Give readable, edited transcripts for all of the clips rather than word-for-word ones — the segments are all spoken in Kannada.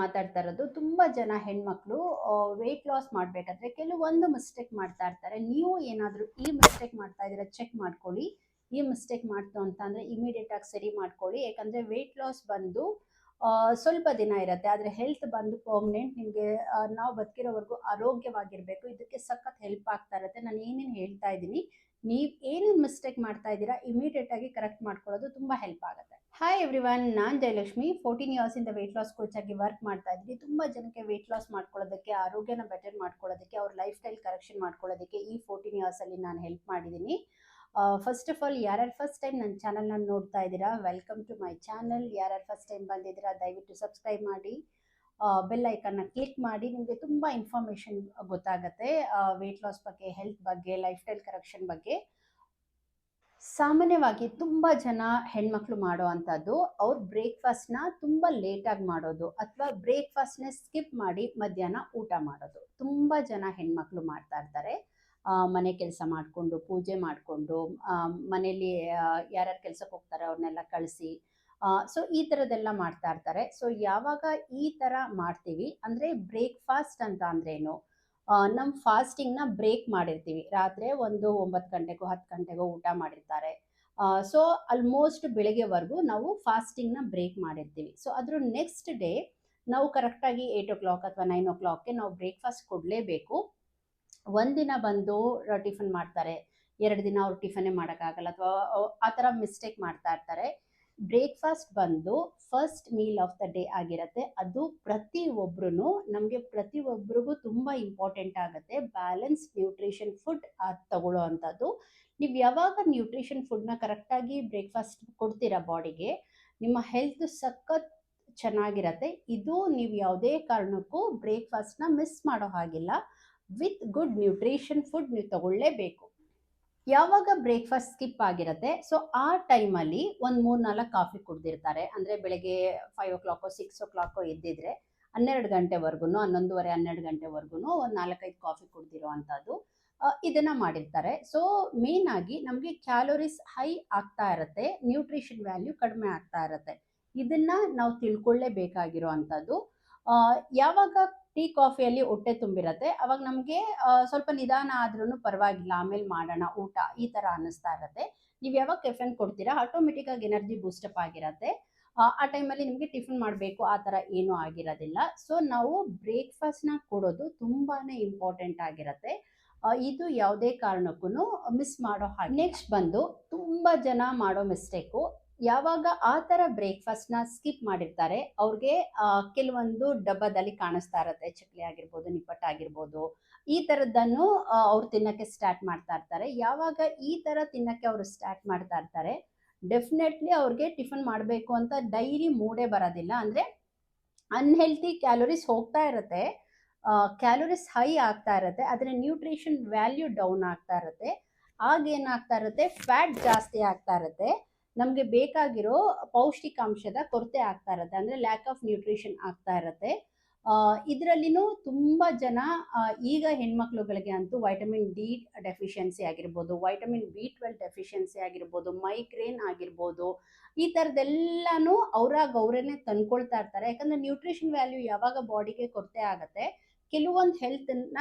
ಮಾತಾಡ್ತಾ ಇರೋದು. ತುಂಬಾ ಜನ ಹೆಣ್ಮಕ್ಳು ವೆಯ್ಟ್ ಲಾಸ್ ಮಾಡ್ಬೇಕಾದ್ರೆ ಕೆಲವೊಂದು ಮಿಸ್ಟೇಕ್ ಮಾಡ್ತಾ ಇರ್ತಾರೆ. ನೀವು ಏನಾದರೂ ಈ ಮಿಸ್ಟೇಕ್ ಮಾಡ್ತಾ ಇದ್ದೀರಾ ಚೆಕ್ ಮಾಡ್ಕೊಳ್ಳಿ. ಈ ಮಿಸ್ಟೇಕ್ ಮಾಡ್ತು ಅಂತ ಅಂದ್ರೆ ಇಮಿಡಿಯೇಟ್ ಆಗಿ ಸರಿ ಮಾಡ್ಕೊಳ್ಳಿ. ಯಾಕಂದ್ರೆ ವೆಯ್ಟ್ ಲಾಸ್ ಬಂದು ಸ್ವಲ್ಪ ದಿನ ಇರುತ್ತೆ, ಆದರೆ ಹೆಲ್ತ್ ಬಂದು ಪರ್ಮನೆಂಟ್. ನಿಮಗೆ ನಾವು ಬದುಕಿರೋವರೆಗೂ ಆರೋಗ್ಯವಾಗಿರಬೇಕು. ಇದಕ್ಕೆ ಸಖತ್ ಹೆಲ್ಪ್ ಆಗ್ತಾ ಇರುತ್ತೆ. ನಾನು ಏನೇನು ಹೇಳ್ತಾ ಇದ್ದೀನಿ, ನೀವು ಏನೇನು ಮಿಸ್ಟೇಕ್ ಮಾಡ್ತಾ ಇದ್ದೀರಾ ಇಮಿಡಿಯೇಟ್ ಆಗಿ ಕರೆಕ್ಟ್ ಮಾಡ್ಕೊಳ್ಳೋದು ತುಂಬ ಹೆಲ್ಪ್ ಆಗುತ್ತೆ. ಹಾಯ್ ಎವ್ರಿವನ್, ನಾನು ಜಯಲಕ್ಷ್ಮಿ. 14 ಇಯರ್ಸಿಂದ ವೆಯ್ಟ್ ಲಾಸ್ ಕೋಚ್ ಆಗಿ ವರ್ಕ್ ಮಾಡ್ತಾ ಇದ್ದೀನಿ. ತುಂಬ ಜನಕ್ಕೆ ವೆಯ್ಟ್ ಲಾಸ್ ಮಾಡ್ಕೊಳ್ಳೋದಕ್ಕೆ, ಆರೋಗ್ಯನ ಬೆಟರ್ ಮಾಡ್ಕೊಳ್ಳೋದಕ್ಕೆ, ಅವ್ರ ಲೈಫ್ ಸ್ಟೈಲ್ ಕರೆಕ್ಷನ್ ಮಾಡ್ಕೊಳ್ಳೋದಕ್ಕೆ ಈ 14 ಇಯರ್ಸಲ್ಲಿ ನಾನು ಹೆಲ್ಪ್ ಮಾಡಿದ್ದೀನಿ. ಫಸ್ಟ್ ಆಫ್ ಆಲ್, ಯಾರ್ಯಾರು ಫಸ್ಟ್ ಟೈಮ್ ನನ್ನ ಚಾನಲ್ನ ನೋಡ್ತಾ ಇದ್ದೀರಾ, ವೆಲ್ಕಮ್ ಟು ಮೈ ಚಾನಲ್. ಯಾರ್ಯಾರು ಫಸ್ಟ್ ಟೈಮ್ ಬಂದಿದ್ದೀರಾ ದಯವಿಟ್ಟು ಸಬ್ಸ್ಕ್ರೈಬ್ ಮಾಡಿ, ಬೆಲ್ ಐಕನ್ನ ಕ್ಲಿಕ್ ಮಾಡಿ. ನಿಮಗೆ ತುಂಬ ಇನ್ಫಾರ್ಮೇಷನ್ ಗೊತ್ತಾಗುತ್ತೆ ವೆಯ್ಟ್ ಲಾಸ್ ಬಗ್ಗೆ, ಹೆಲ್ತ್ ಬಗ್ಗೆ, ಲೈಫ್ ಸ್ಟೈಲ್ ಕರೆಕ್ಷನ್ ಬಗ್ಗೆ. ಸಾಮಾನ್ಯವಾಗಿ ತುಂಬ ಜನ ಹೆಣ್ಮಕ್ಳು ಮಾಡೋ ಅಂಥದ್ದು, ಅವ್ರ ಬ್ರೇಕ್ಫಾಸ್ಟ್ನ ತುಂಬ ಲೇಟಾಗಿ ಮಾಡೋದು, ಅಥವಾ ಬ್ರೇಕ್ಫಾಸ್ಟ್ನ ಸ್ಕಿಪ್ ಮಾಡಿ ಮಧ್ಯಾಹ್ನ ಊಟ ಮಾಡೋದು. ತುಂಬ ಜನ ಹೆಣ್ಮಕ್ಳು ಮಾಡ್ತಾ ಇರ್ತಾರೆ. ಮನೆ ಕೆಲಸ ಮಾಡಿಕೊಂಡು, ಪೂಜೆ ಮಾಡಿಕೊಂಡು, ಮನೇಲಿ ಯಾರ್ಯಾರು ಕೆಲ್ಸಕ್ಕೆ ಹೋಗ್ತಾರೆ ಅವ್ರನ್ನೆಲ್ಲ ಕಳಿಸಿ, ಸೊ ಈ ಥರದ್ದೆಲ್ಲ ಮಾಡ್ತಾ ಇರ್ತಾರೆ. ಸೊ ಯಾವಾಗ ಈ ಥರ ಮಾಡ್ತೀವಿ ಅಂದರೆ, ಬ್ರೇಕ್ಫಾಸ್ಟ್ ಅಂತ ಅಂದ್ರೇನು, ನಮ್ಮ ಫಾಸ್ಟಿಂಗ್ನ ಬ್ರೇಕ್ ಮಾಡಿರ್ತೀವಿ. ರಾತ್ರಿ ಒಂದು 9 ಗಂಟೆಗೋ 10 ಗಂಟೆಗೋ ಊಟ ಮಾಡಿರ್ತಾರೆ. ಸೊ ಆಲ್ಮೋಸ್ಟ್ ಬೆಳಗ್ಗೆವರೆಗೂ ನಾವು ಫಾಸ್ಟಿಂಗ್ನ ಬ್ರೇಕ್ ಮಾಡಿರ್ತೀವಿ. ಸೊ ಅದ್ರ ನೆಕ್ಸ್ಟ್ ಡೇ ನಾವು ಕರೆಕ್ಟಾಗಿ 8 o'clock ಅಥವಾ 9 o'clockಗೆ ನಾವು ಬ್ರೇಕ್ಫಾಸ್ಟ್ ಕೊಡಲೇಬೇಕು. ಒಂದಿನ ಬಂದು ಟಿಫನ್ ಮಾಡ್ತಾರೆ, 2 ದಿನ ಅವ್ರು ಟಿಫನ್ನೇ ಮಾಡೋಕ್ಕಾಗಲ್ಲ, ಅಥವಾ ಆ ಥರ ಮಿಸ್ಟೇಕ್ ಮಾಡ್ತಾ ಇರ್ತಾರೆ. ಬ್ರೇಕ್ಫಾಸ್ಟ್ ಬಂದು first meal of the day ಆಗಿರುತ್ತೆ. ಅದು ಪ್ರತಿಯೊಬ್ಬರಿಗೂ ತುಂಬ ಇಂಪಾರ್ಟೆಂಟ್ ಆಗುತ್ತೆ. ಬ್ಯಾಲೆನ್ಸ್ ನ್ಯೂಟ್ರಿಷನ್ ಫುಡ್ ತಗೊಳ್ಳೋ ಅಂಥದ್ದು. ನೀವು ಯಾವಾಗ ನ್ಯೂಟ್ರಿಷನ್ ಫುಡ್ನ ಕರೆಕ್ಟಾಗಿ ಬ್ರೇಕ್ಫಾಸ್ಟ್ ಕೊಡ್ತೀರಾ ಬಾಡಿಗೆ, ನಿಮ್ಮ ಹೆಲ್ತ್ ಸಖತ್ ಚೆನ್ನಾಗಿರತ್ತೆ. ಇದು ನೀವು ಯಾವುದೇ ಕಾರಣಕ್ಕೂ ಬ್ರೇಕ್ಫಾಸ್ಟ್ನ ಮಿಸ್ ಮಾಡೋ ಹಾಗಿಲ್ಲ. ವಿತ್ ಗುಡ್ ನ್ಯೂಟ್ರಿಷನ್ ಫುಡ್ ನೀವು ತಗೊಳ್ಳೇಬೇಕು. ಯಾವಾಗ ಬ್ರೇಕ್ಫಾಸ್ಟ್ ಸ್ಕಿಪ್ ಆಗಿರುತ್ತೆ, ಸೊ ಆ ಟೈಮಲ್ಲಿ ಒಂದು 3-4 ಕಾಫಿ ಕುಡ್ದಿರ್ತಾರೆ. ಅಂದರೆ ಬೆಳಗ್ಗೆ 5 o'clock 6 o'clock ಎದ್ದಿದ್ರೆ 12 ಗಂಟೆವರೆಗೂ, 11:30 12 ಗಂಟೆವರೆಗೂ ಒಂದು 4-5 ಕಾಫಿ ಕುಡ್ದಿರೋ ಅಂಥದ್ದು ಇದನ್ನು ಮಾಡಿರ್ತಾರೆ. ಸೊ ಮೇನ್ ಆಗಿ ನಮಗೆ ಕ್ಯಾಲೋರೀಸ್ ಹೈ ಆಗ್ತಾ ಇರುತ್ತೆ, ನ್ಯೂಟ್ರಿಷನ್ ವ್ಯಾಲ್ಯೂ ಕಡಿಮೆ ಆಗ್ತಾ ಇರುತ್ತೆ. ಇದನ್ನು ನಾವು ತಿಳ್ಕೊಳ್ಳೇಬೇಕಾಗಿರೋ ಅಂಥದ್ದು. ಯಾವಾಗ ಟೀ ಕಾಫಿಯಲ್ಲಿ ಹೊಟ್ಟೆ ತುಂಬಿರತ್ತೆ, ಅವಾಗ ನಮಗೆ ಸ್ವಲ್ಪ ನಿಧಾನ ಆದ್ರೂ ಪರವಾಗಿಲ್ಲ, ಆಮೇಲೆ ಮಾಡೋಣ ಊಟ, ಈ ಥರ ಅನ್ನಿಸ್ತಾ ಇರುತ್ತೆ. ನೀವು ಯಾವಾಗ ಕೆಫೆನ್ ಕೊಡ್ತೀರಾ ಆಟೋಮೆಟಿಕ್ಕಾಗಿ ಎನರ್ಜಿ ಬೂಸ್ಟಪ್ ಆಗಿರತ್ತೆ. ಆ ಟೈಮಲ್ಲಿ ನಿಮಗೆ ಟಿಫನ್ ಮಾಡಬೇಕು ಆ ಥರ ಏನೂ ಆಗಿರೋದಿಲ್ಲ. ಸೊ ನಾವು ಬ್ರೇಕ್ಫಾಸ್ಟ್ನ ಕೊಡೋದು ತುಂಬಾ ಇಂಪಾರ್ಟೆಂಟ್ ಆಗಿರುತ್ತೆ. ಇದು ಯಾವುದೇ ಕಾರಣಕ್ಕೂ ಮಿಸ್ ಮಾಡೋ ಹಾಗೆ. ನೆಕ್ಸ್ಟ್ ಬಂದು ತುಂಬ ಜನ ಮಾಡೋ ಮಿಸ್ಟೇಕು, ಯಾವಾಗ ಆ ಥರ ಬ್ರೇಕ್ಫಾಸ್ಟ್ನ ಸ್ಕಿಪ್ ಮಾಡಿರ್ತಾರೆ ಅವ್ರಿಗೆ ಕೆಲವೊಂದು ಡಬ್ಬದಲ್ಲಿ ಕಾಣಿಸ್ತಾ ಇರುತ್ತೆ, ಚಕ್ಲಿ ಆಗಿರ್ಬೋದು, ನಿಪ್ಪಟ್ಟು ಆಗಿರ್ಬೋದು, ಈ ಥರದ್ದನ್ನು ಅವ್ರು ತಿನ್ನೋಕ್ಕೆ ಸ್ಟಾರ್ಟ್ ಮಾಡ್ತಾ ಇರ್ತಾರೆ. ಯಾವಾಗ ಈ ಥರ ತಿನ್ನೋಕ್ಕೆ ಅವರು ಸ್ಟಾರ್ಟ್ ಮಾಡ್ತಾ ಇರ್ತಾರೆ, ಡೆಫಿನೆಟ್ಲಿ ಅವ್ರಿಗೆ ಟಿಫನ್ ಮಾಡಬೇಕು ಅಂತ ಡೈಲಿ ಮೂಡೇ ಬರೋದಿಲ್ಲ. ಅಂದರೆ ಅನ್ಹೆಲ್ತಿ ಕ್ಯಾಲೋರೀಸ್ ಹೋಗ್ತಾ ಇರುತ್ತೆ, ಕ್ಯಾಲೋರೀಸ್ ಹೈ ಆಗ್ತಾ ಇರುತ್ತೆ, ಆದರೆ ನ್ಯೂಟ್ರಿಷನ್ ವ್ಯಾಲ್ಯೂ ಡೌನ್ ಆಗ್ತಾ ಇರುತ್ತೆ. ಆಗೇನಾಗ್ತಾ ಇರುತ್ತೆ, ಫ್ಯಾಟ್ ಜಾಸ್ತಿ ಆಗ್ತಾ ಇರುತ್ತೆ, ನಮಗೆ ಬೇಕಾಗಿರೋ ಪೌಷ್ಟಿಕಾಂಶದ ಕೊರತೆ ಆಗ್ತಾ ಇರುತ್ತೆ, ಅಂದರೆ ಲ್ಯಾಕ್ ಆಫ್ ನ್ಯೂಟ್ರಿಷನ್ ಆಗ್ತಾ ಇರುತ್ತೆ. ಇದರಲ್ಲಿನೂ ತುಂಬ ಜನ ಈಗ ಹೆಣ್ಮಕ್ಳುಗಳಿಗೆ ಅಂತೂ ವೈಟಮಿನ್ ಡಿ ಡೆಫಿಷಿಯನ್ಸಿ ಆಗಿರ್ಬೋದು, ವೈಟಮಿನ್ B12 ಡೆಫಿಷಿಯನ್ಸಿ ಆಗಿರ್ಬೋದು, ಮೈಗ್ರೇನ್ ಆಗಿರ್ಬೋದು, ಈ ಥರದ್ದೆಲ್ಲನೂ ಅವರೇ ತಂದ್ಕೊಳ್ತಾ ಇರ್ತಾರೆ. ಯಾಕಂದರೆ ನ್ಯೂಟ್ರಿಷನ್ ವ್ಯಾಲ್ಯೂ ಯಾವಾಗ ಬಾಡಿಗೆ ಕೊರತೆ ಆಗುತ್ತೆ, ಕೆಲವೊಂದು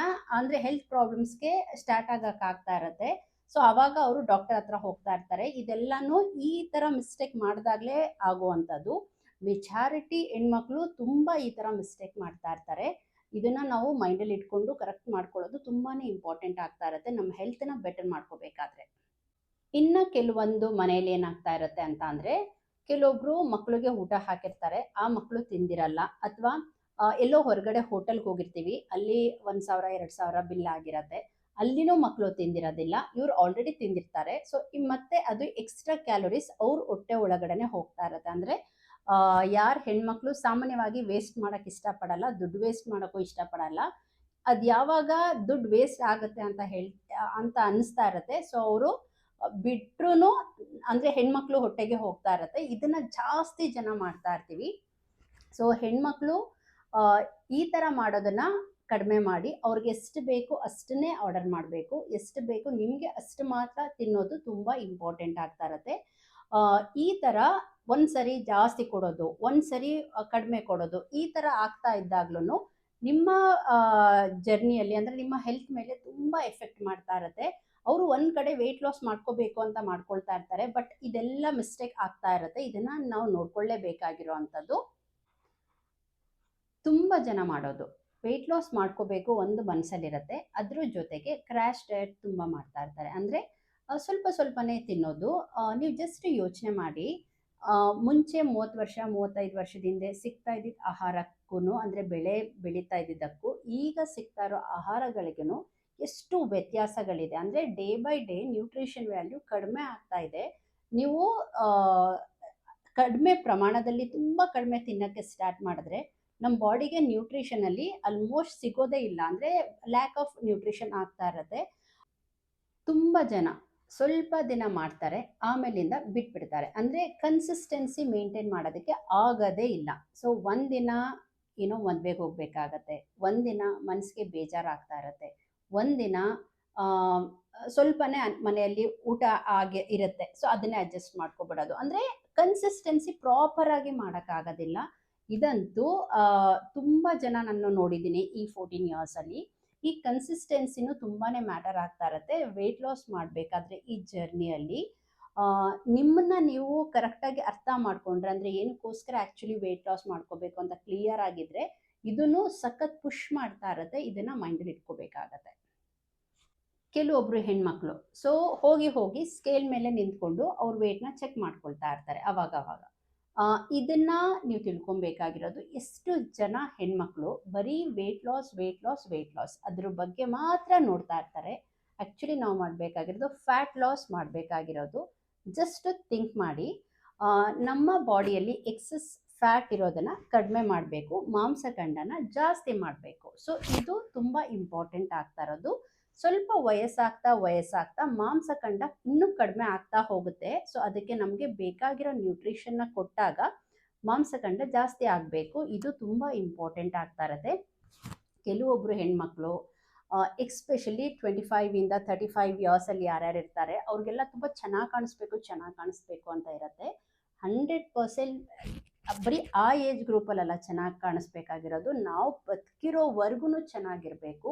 ಹೆಲ್ತ್ ಪ್ರಾಬ್ಲಮ್ಸ್ಗೆ ಸ್ಟಾರ್ಟ್ ಆಗೋಕ್ಕಾಗ್ತಾ ಇರುತ್ತೆ. ಸೊ ಆವಾಗ ಅವರು ಡಾಕ್ಟರ್ ಹತ್ರ ಹೋಗ್ತಾ ಇರ್ತಾರೆ. ಇದೆಲ್ಲನೂ ಈ ಥರ ಮಿಸ್ಟೇಕ್ ಮಾಡಿದಾಗಲೇ ಆಗುವಂಥದ್ದು. ಮೆಜಾರಿಟಿ ಹೆಣ್ಮಕ್ಳು ತುಂಬ ಈ ಥರ ಮಿಸ್ಟೇಕ್ ಮಾಡ್ತಾ ಇರ್ತಾರೆ. ಇದನ್ನು ನಾವು ಮೈಂಡಲ್ಲಿ ಇಟ್ಕೊಂಡು ಕರೆಕ್ಟ್ ಮಾಡ್ಕೊಳ್ಳೋದು ತುಂಬಾ ಇಂಪಾರ್ಟೆಂಟ್ ಆಗ್ತಾ ಇರುತ್ತೆ ನಮ್ಮ ಹೆಲ್ತನ್ನ ಬೆಟರ್ ಮಾಡ್ಕೋಬೇಕಾದ್ರೆ. ಇನ್ನು ಕೆಲವೊಂದು ಮನೇಲಿ ಏನಾಗ್ತಾ ಇರುತ್ತೆ ಅಂತ ಅಂದರೆ, ಕೆಲವೊಬ್ರು ಮಕ್ಕಳಿಗೆ ಊಟ ಹಾಕಿರ್ತಾರೆ, ಆ ಮಕ್ಕಳು ತಿಂದಿರಲ್ಲ, ಅಥವಾ ಎಲ್ಲೋ ಹೊರಗಡೆ ಹೋಟೆಲ್ಗೆ ಹೋಗಿರ್ತೀವಿ, ಅಲ್ಲಿ 1,000 2,000 ಬಿಲ್ ಆಗಿರತ್ತೆ, ಅಲ್ಲಿನೂ ಮಕ್ಕಳು ತಿಂದಿರೋದಿಲ್ಲ, ಇವ್ರು ಆಲ್ರೆಡಿ ತಿಂದಿರ್ತಾರೆ. ಸೊ ಮತ್ತೆ ಅದು ಎಕ್ಸ್ಟ್ರಾ ಕ್ಯಾಲೋರೀಸ್ ಅವ್ರ ಹೊಟ್ಟೆ ಒಳಗಡೆನೆ ಹೋಗ್ತಾ ಇರುತ್ತೆ. ಅಂದರೆ ಯಾರು ಹೆಣ್ಮಕ್ಳು ಸಾಮಾನ್ಯವಾಗಿ ವೇಸ್ಟ್ ಮಾಡೋಕ್ಕೆ ಇಷ್ಟಪಡಲ್ಲ, ದುಡ್ಡು ವೇಸ್ಟ್ ಮಾಡೋಕ್ಕೂ ಇಷ್ಟಪಡಲ್ಲ. ಅದು ಯಾವಾಗ ದುಡ್ಡು ವೇಸ್ಟ್ ಆಗುತ್ತೆ ಅಂತ ಅನ್ನಿಸ್ತಾ ಇರುತ್ತೆ, ಸೊ ಅವರು ಬಿಟ್ರೂ ಅಂದರೆ ಹೆಣ್ಮಕ್ಳು ಹೊಟ್ಟೆಗೆ ಹೋಗ್ತಾ ಇರುತ್ತೆ. ಇದನ್ನು ಜಾಸ್ತಿ ಜನ ಮಾಡ್ತಾ ಇರ್ತೀವಿ. ಸೊ ಹೆಣ್ಮಕ್ಳು ಈ ಥರ ಮಾಡೋದನ್ನು ಕಡಿಮೆ ಮಾಡಿ, ಅವ್ರಿಗೆ ಎಷ್ಟು ಬೇಕು ಅಷ್ಟನ್ನೇ ಆರ್ಡರ್ ಮಾಡಬೇಕು, ಎಷ್ಟು ಬೇಕು ನಿಮಗೆ ಅಷ್ಟು ಮಾತ್ರ ತಿನ್ನೋದು ತುಂಬ ಇಂಪಾರ್ಟೆಂಟ್ ಆಗ್ತಾ ಇರುತ್ತೆ. ಈ ಥರ ಒಂದ್ಸರಿ ಜಾಸ್ತಿ ಕೊಡೋದು, ಒಂದ್ಸರಿ ಕಡಿಮೆ ಕೊಡೋದು, ಈ ತರ ಆಗ್ತಾ ಇದ್ದಾಗ್ಲೂ ನಿಮ್ಮ ಜರ್ನಿಯಲ್ಲಿ ಅಂದ್ರೆ ನಿಮ್ಮ ಹೆಲ್ತ್ ಮೇಲೆ ತುಂಬಾ ಎಫೆಕ್ಟ್ ಮಾಡ್ತಾ ಇರತ್ತೆ. ಅವರು ಒಂದ್ ಕಡೆ ವೆಯ್ಟ್ ಲಾಸ್ ಮಾಡ್ಕೋಬೇಕು ಅಂತ ಮಾಡ್ಕೊಳ್ತಾ ಇರ್ತಾರೆ, ಬಟ್ ಇದೆಲ್ಲ ಮಿಸ್ಟೇಕ್ ಆಗ್ತಾ ಇರತ್ತೆ. ಇದನ್ನ ನಾವು ನೋಡ್ಕೊಳ್ಳೇಬೇಕಾಗಿರೋ ಅಂಥದ್ದು. ತುಂಬ ಜನ ಮಾಡೋದು ವೆಯ್ಟ್ ಲಾಸ್ ಮಾಡ್ಕೋಬೇಕು ಒಂದು ಮನಸ್ಸಲ್ಲಿರುತ್ತೆ, ಅದ್ರ ಜೊತೆಗೆ ಕ್ರ್ಯಾಶ್ ಡಯಟ್ ತುಂಬ ಮಾಡ್ತಾ ಇರ್ತಾರೆ. ಅಂದರೆ ಸ್ವಲ್ಪ ಸ್ವಲ್ಪನೇ ತಿನ್ನೋದು. ನೀವು ಜಸ್ಟ್ ಯೋಚನೆ ಮಾಡಿ, ಮುಂಚೆ 30 ವರ್ಷ 35 ವರ್ಷದ ಹಿಂದೆ ಸಿಗ್ತಾ ಇದ್ದಿದ್ದ ಆಹಾರಕ್ಕೂ ಅಂದರೆ ಬೆಳೆ ಬೆಳೀತಾ ಇದ್ದಿದ್ದಕ್ಕೂ ಈಗ ಸಿಗ್ತಾ ಇರೋ ಆಹಾರಗಳಿಗೂ ಎಷ್ಟು ವ್ಯತ್ಯಾಸಗಳಿದೆ. ಅಂದರೆ day by day nutrition value ಕಡಿಮೆ ಆಗ್ತಾ ಇದೆ. ನೀವು ಕಡಿಮೆ ಪ್ರಮಾಣದಲ್ಲಿ ತುಂಬ ಕಡಿಮೆ ತಿನ್ನೋಕ್ಕೆ ಸ್ಟಾರ್ಟ್ ಮಾಡಿದ್ರೆ ನಮ್ಮ ಬಾಡಿಗೆ ನ್ಯೂಟ್ರಿಷನಲ್ಲಿ ಆಲ್ಮೋಸ್ಟ್ ಸಿಗೋದೇ ಇಲ್ಲ, ಅಂದರೆ ಲ್ಯಾಕ್ ಆಫ್ ನ್ಯೂಟ್ರಿಷನ್ ಆಗ್ತಾ ಇರತ್ತೆ. ತುಂಬ ಜನ ಸ್ವಲ್ಪ ದಿನ ಮಾಡ್ತಾರೆ, ಆಮೇಲಿಂದ ಬಿಟ್ಬಿಡ್ತಾರೆ. ಅಂದರೆ ಕನ್ಸಿಸ್ಟೆನ್ಸಿ ಮೇಂಟೈನ್ ಮಾಡೋದಕ್ಕೆ ಆಗೋದೇ ಇಲ್ಲ. ಸೊ ಒಂದಿನ ಏನೋ ಮದುವೆಗೆ ಹೋಗ್ಬೇಕಾಗತ್ತೆ, ಒಂದಿನ ಮನಸ್ಸಿಗೆ ಬೇಜಾರಾಗ್ತಾ ಇರತ್ತೆ, ಒಂದಿನ ಸ್ವಲ್ಪನೇ ಮನೆಯಲ್ಲಿ ಊಟ ಆಗಿ ಇರುತ್ತೆ, ಸೊ ಅದನ್ನೇ ಅಡ್ಜಸ್ಟ್ ಮಾಡ್ಕೊಬಿಡೋದು. ಅಂದರೆ ಕನ್ಸಿಸ್ಟೆನ್ಸಿ ಪ್ರಾಪರಾಗಿ ಮಾಡೋಕ್ಕಾಗೋದಿಲ್ಲ. ಇದಂತೂ ತುಂಬ ಜನ ನಾನು ನೋಡಿದ್ದೀನಿ ಈ 14 ಇಯರ್ಸಲ್ಲಿ. ಈ ಕನ್ಸಿಸ್ಟೆನ್ಸಿನೂ ತುಂಬಾ ಮ್ಯಾಟರ್ ಆಗ್ತಾ ಇರುತ್ತೆ ವೆಯ್ಟ್ ಲಾಸ್ ಮಾಡಬೇಕಾದ್ರೆ. ಈ ಜರ್ನಿಯಲ್ಲಿ ನಿಮ್ಮನ್ನ ನೀವು ಕರೆಕ್ಟಾಗಿ ಅರ್ಥ ಮಾಡ್ಕೊಂಡ್ರೆ, ಅಂದರೆ ಏನಕ್ಕೋಸ್ಕರ ಆ್ಯಕ್ಚುಲಿ ವೆಯ್ಟ್ ಲಾಸ್ ಮಾಡ್ಕೋಬೇಕು ಅಂತ ಕ್ಲಿಯರ್ ಆಗಿದ್ರೆ, ಇದನ್ನು ಸಖತ್ ಪುಷ್ ಮಾಡ್ತಾ ಇರುತ್ತೆ. ಇದನ್ನು ಮೈಂಡಲ್ಲಿ ಇಟ್ಕೋಬೇಕಾಗತ್ತೆ. ಕೆಲವೊಬ್ರು ಹೆಣ್ಮಕ್ಳು ಸೊ ಹೋಗಿ ಸ್ಕೇಲ್ ಮೇಲೆ ನಿಂತ್ಕೊಂಡು ಅವ್ರ ವೆಯ್ಟ್ನ ಚೆಕ್ ಮಾಡ್ಕೊಳ್ತಾ ಇರ್ತಾರೆ ಅವಾಗ. ಇದನ್ನ ನೀವು ತಿಳ್ಕೊಬೇಕಾಗಿರೋದು, ಎಷ್ಟು ಜನ ಹೆಣ್ಮಕ್ಳು ಬರೀ ವೆಯ್ಟ್ ಲಾಸ್ ಅದ್ರ ಬಗ್ಗೆ ಮಾತ್ರ ನೋಡ್ತಾ ಇರ್ತಾರೆ. ಆ್ಯಕ್ಚುಲಿ ನಾವು ಮಾಡಬೇಕಾಗಿರೋದು ಫ್ಯಾಟ್ ಲಾಸ್ ಮಾಡಬೇಕಾಗಿರೋದು. ಜಸ್ಟ್ ಥಿಂಕ್ ಮಾಡಿ, ನಮ್ಮ ಬಾಡಿಯಲ್ಲಿ ಎಕ್ಸಸ್ ಫ್ಯಾಟ್ ಇರೋದನ್ನು ಕಡಿಮೆ ಮಾಡಬೇಕು, ಮಾಂಸಖಂಡನ ಜಾಸ್ತಿ ಮಾಡಬೇಕು. ಸೊ ಇದು ತುಂಬ ಇಂಪಾರ್ಟೆಂಟ್ ಆಗ್ತಾ ಇರೋದು. ಸ್ವಲ್ಪ ವಯಸ್ಸಾಗ್ತಾ ಮಾಂಸಖಂಡ ಇನ್ನೂ ಕಡಿಮೆ ಆಗ್ತಾ ಹೋಗುತ್ತೆ. ಸೊ ಅದಕ್ಕೆ ನಮಗೆ ಬೇಕಾಗಿರೋ ನ್ಯೂಟ್ರಿಷನ್ನ ಕೊಟ್ಟಾಗ ಮಾಂಸಖಂಡ ಜಾಸ್ತಿ ಆಗಬೇಕು. ಇದು ತುಂಬ ಇಂಪಾರ್ಟೆಂಟ್ ಆಗ್ತಾ ಇರುತ್ತೆ. ಕೆಲವೊಬ್ಬರು ಹೆಣ್ಮಕ್ಳು ಎಕ್ಸ್ಪೆಷಲಿ 25ಇಂದ 35 ಇಯರ್ಸಲ್ಲಿ ಯಾರ್ಯಾರು ಇರ್ತಾರೆ ಅವ್ರಿಗೆಲ್ಲ ತುಂಬ ಚೆನ್ನಾಗಿ ಕಾಣಿಸ್ಬೇಕು ಅಂತ ಇರುತ್ತೆ. 100% ಬರೀ ಆ ಏಜ್ ಗ್ರೂಪಲ್ಲೆಲ್ಲ ಚೆನ್ನಾಗಿ ಕಾಣಿಸ್ಬೇಕಾಗಿರೋದು, ನಾವು ಬದುಕಿರೋವರೆಗೂ ಚೆನ್ನಾಗಿರಬೇಕು.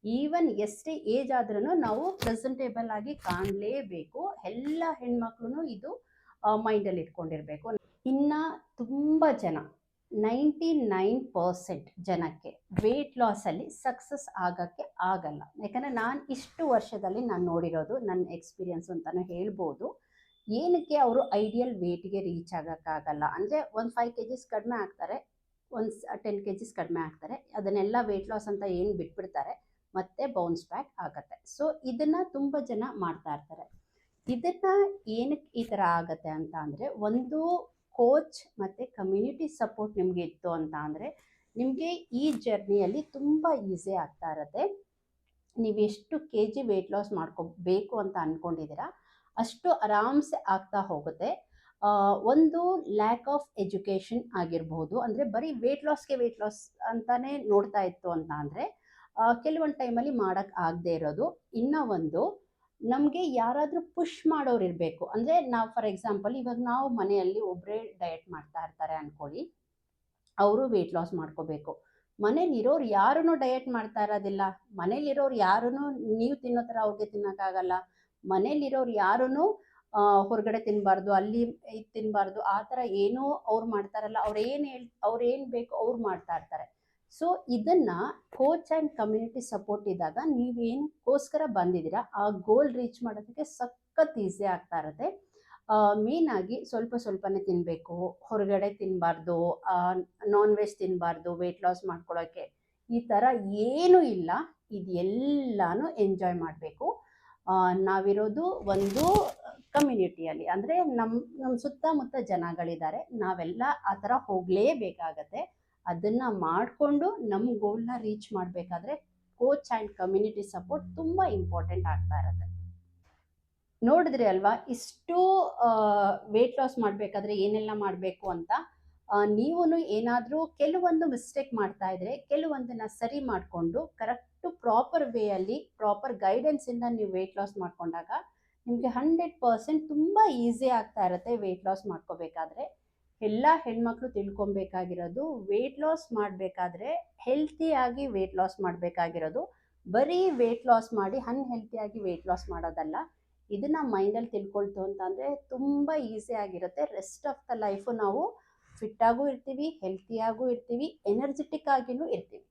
ಈವನ್ ಎಷ್ಟೇ ಏಜ್ ಆದ್ರೂ ನಾವು ಪ್ರೆಸೆಂಟೇಬಲ್ ಆಗಿ ಕಾಣಲೇಬೇಕು. ಎಲ್ಲ ಹೆಣ್ಮಕ್ಳು ಇದು ಮೈಂಡಲ್ಲಿ ಇಟ್ಕೊಂಡಿರಬೇಕು. ಇನ್ನು ತುಂಬ ಜನ 99% ಜನಕ್ಕೆ ವೆಯ್ಟ್ ಲಾಸಲ್ಲಿ ಸಕ್ಸಸ್ ಆಗೋಕ್ಕೆ ಆಗಲ್ಲ. ಯಾಕಂದರೆ ನಾನು ಇಷ್ಟು ವರ್ಷದಲ್ಲಿ ನಾನು ನೋಡಿರೋದು, ನನ್ನ ಎಕ್ಸ್ಪೀರಿಯನ್ಸು ಅಂತಲೂ ಹೇಳ್ಬೋದು. ಏನಕ್ಕೆ ಅವರು ಐಡಿಯಲ್ ವೇಟ್ಗೆ ರೀಚ್ ಆಗೋಕ್ಕಾಗಲ್ಲ ಅಂದರೆ, ಒಂದು 5 kgs ಕಡಿಮೆ ಆಗ್ತಾರೆ, ಒಂದು 10 kgs ಕಡಿಮೆ ಆಗ್ತಾರೆ, ಅದನ್ನೆಲ್ಲ ವೆಯ್ಟ್ ಲಾಸ್ ಅಂತ ಏನು ಬಿಟ್ಬಿಡ್ತಾರೆ, ಮತ್ತೆ ಬೌನ್ಸ್ ಬ್ಯಾಕ್ ಆಗುತ್ತೆ. ಸೊ ಇದನ್ನು ತುಂಬ ಜನ ಮಾಡ್ತಾ ಇರ್ತಾರೆ. ಇದನ್ನು ಏನಕ್ಕೆ ಈ ಥರ ಆಗುತ್ತೆ ಅಂತ ಅಂದರೆ, ಒಂದು ಕೋಚ್ ಮತ್ತು ಕಮ್ಯುನಿಟಿ ಸಪೋರ್ಟ್ ನಿಮಗೆ ಇತ್ತು ಅಂತ ಅಂದರೆ ನಿಮಗೆ ಈ ಜರ್ನಿಯಲ್ಲಿ ತುಂಬ ಈಸಿ ಆಗ್ತಾ ಇರುತ್ತೆ. ನೀವು ಎಷ್ಟು kg ವೆಯ್ಟ್ ಲಾಸ್ ಮಾಡ್ಕೋಬೇಕು ಅಂತ ಅಂದ್ಕೊಂಡಿದ್ದೀರಾ ಅಷ್ಟು ಆರಾಮ್ಸೆ ಆಗ್ತಾ ಹೋಗುತ್ತೆ. ಒಂದು ಲ್ಯಾಕ್ ಆಫ್ ಎಜುಕೇಷನ್ ಆಗಿರ್ಬೋದು, ಅಂದರೆ ಬರೀ ವೆಯ್ಟ್ ಲಾಸ್ ಅಂತಾನೆ ನೋಡ್ತಾ ಇತ್ತು ಅಂತ ಅಂದರೆ ಕೆಲವೊಂದು ಟೈಮಲ್ಲಿ ಮಾಡೋಕ್ಕೆ ಆಗದೆ ಇರೋದು. ಇನ್ನೂ ಒಂದು, ನಮಗೆ ಯಾರಾದರೂ ಪುಷ್ ಮಾಡೋರು ಇರಬೇಕು. ಅಂದರೆ ನಾವು ಫಾರ್ ಎಕ್ಸಾಂಪಲ್ ಇವಾಗ ನಾವು ಮನೆಯಲ್ಲಿ ಒಬ್ಬರೇ ಡಯಟ್ ಮಾಡ್ತಾ ಇರ್ತಾರೆ ಅಂದ್ಕೊಳ್ಳಿ, ಅವರು ವೆಯ್ಟ್ ಲಾಸ್ ಮಾಡ್ಕೋಬೇಕು. ಮನೇಲಿರೋರು ಯಾರೂ ಡಯಟ್ ಮಾಡ್ತಾ ಇರೋದಿಲ್ಲ. ಮನೇಲಿರೋರು ಯಾರೂ ನೀವು ತಿನ್ನೋ ಥರ ಅವ್ರಿಗೆ ತಿನ್ನೋಕ್ಕಾಗಲ್ಲ. ಮನೇಲಿರೋರು ಯಾರೂ ಹೊರಗಡೆ ತಿನ್ನಬಾರ್ದು, ಅಲ್ಲಿ ಇದು ತಿನ್ನಬಾರ್ದು, ಆ ಥರ ಏನೋ ಅವ್ರು ಮಾಡ್ತಾರಲ್ಲ, ಅವ್ರೇನು ಬೇಕು ಅವ್ರು ಮಾಡ್ತಾ ಇರ್ತಾರೆ. ಸೊ ಇದನ್ನು ಕೋಚ್ ಆ್ಯಂಡ್ ಕಮ್ಯುನಿಟಿ ಸಪೋರ್ಟ್ ಇದ್ದಾಗ ನೀವೇನಕ್ಕೋಸ್ಕರ ಬಂದಿದ್ದೀರಾ ಆ ಗೋಲ್ ರೀಚ್ ಮಾಡೋದಕ್ಕೆ ಸಖತ್ ಈಸಿ ಆಗ್ತಾ ಇರುತ್ತೆ. ಮೇಯ್ನಾಗಿ ಸ್ವಲ್ಪನೇ ತಿನ್ನಬೇಕು, ಹೊರಗಡೆ ತಿನ್ನಬಾರ್ದು, ನಾನ್ ವೆಜ್ ತಿನ್ನಬಾರ್ದು ವೆಯ್ಟ್ ಲಾಸ್ ಮಾಡ್ಕೊಳ್ಳೋಕ್ಕೆ, ಈ ಥರ ಏನೂ ಇಲ್ಲ. ಇದೆಲ್ಲನೂ ಎಂಜಾಯ್ ಮಾಡಬೇಕು. ನಾವಿರೋದು ಒಂದು ಕಮ್ಯುನಿಟಿಯಲ್ಲಿ, ಅಂದರೆ ನಮ್ಮ ಸುತ್ತಮುತ್ತ ಜನಗಳಿದ್ದಾರೆ, ನಾವೆಲ್ಲ ಆ ಥರ ಹೋಗಲೇಬೇಕಾಗತ್ತೆ. ಅದನ್ನು ಮಾಡಿಕೊಂಡು ನಮ್ಮ ಗೋಲ್ನ ರೀಚ್ ಮಾಡಬೇಕಾದ್ರೆ ಕೋಚ್ ಆ್ಯಂಡ್ ಕಮ್ಯುನಿಟಿ ಸಪೋರ್ಟ್ ತುಂಬ ಇಂಪಾರ್ಟೆಂಟ್ ಆಗ್ತಾ ಇರುತ್ತೆ. ನೋಡಿದ್ರಿ ಅಲ್ವಾ ಇಷ್ಟು ವೆಯ್ಟ್ ಲಾಸ್ ಮಾಡಬೇಕಾದ್ರೆ ಏನೆಲ್ಲ ಮಾಡಬೇಕು ಅಂತ. ನೀವು ಏನಾದರೂ ಕೆಲವೊಂದು ಮಿಸ್ಟೇಕ್ ಮಾಡ್ತಾ ಇದ್ರೆ ಕೆಲವೊಂದನ್ನು ಸರಿ ಮಾಡಿಕೊಂಡು ಕರೆಕ್ಟು ಪ್ರಾಪರ್ ವೇಯಲ್ಲಿ ಪ್ರಾಪರ್ ಗೈಡೆನ್ಸಿಂದ ನೀವು ವೆಯ್ಟ್ ಲಾಸ್ ಮಾಡಿಕೊಂಡಾಗ ನಿಮಗೆ 100% ತುಂಬ ಈಸಿ ಆಗ್ತಾ ಇರುತ್ತೆ ವೆಯ್ಟ್ ಲಾಸ್ ಮಾಡ್ಕೋಬೇಕಾದ್ರೆ. ಎಲ್ಲ ಹೆಣ್ಮಕ್ಳು ತಿಳ್ಕೊಬೇಕಾಗಿರೋದು, ವೆಯ್ಟ್ ಲಾಸ್ ಮಾಡಬೇಕಾದ್ರೆ ಹೆಲ್ತಿಯಾಗಿ ವೆಯ್ಟ್ ಲಾಸ್ ಮಾಡಬೇಕಾಗಿರೋದು, ಬರೀ ವೆಯ್ಟ್ ಲಾಸ್ ಮಾಡಿ ಅನ್ಹೆಲ್ತಿಯಾಗಿ ವೆಯ್ಟ್ ಲಾಸ್ ಮಾಡೋದಲ್ಲ. ಇದನ್ನು ಮೈಂಡಲ್ಲಿ ತಿಳ್ಕೊಳ್ತು ಅಂತಂದರೆ ತುಂಬ ಈಸಿ ಆಗಿರುತ್ತೆ. ರೆಸ್ಟ್ ಆಫ್ ದ ಲೈಫು ನಾವು ಫಿಟ್ಟಾಗೂ ಇರ್ತೀವಿ, ಹೆಲ್ತಿಯಾಗೂ ಇರ್ತೀವಿ, ಎನರ್ಜೆಟಿಕ್ ಆಗಿಯೂ ಇರ್ತೀವಿ.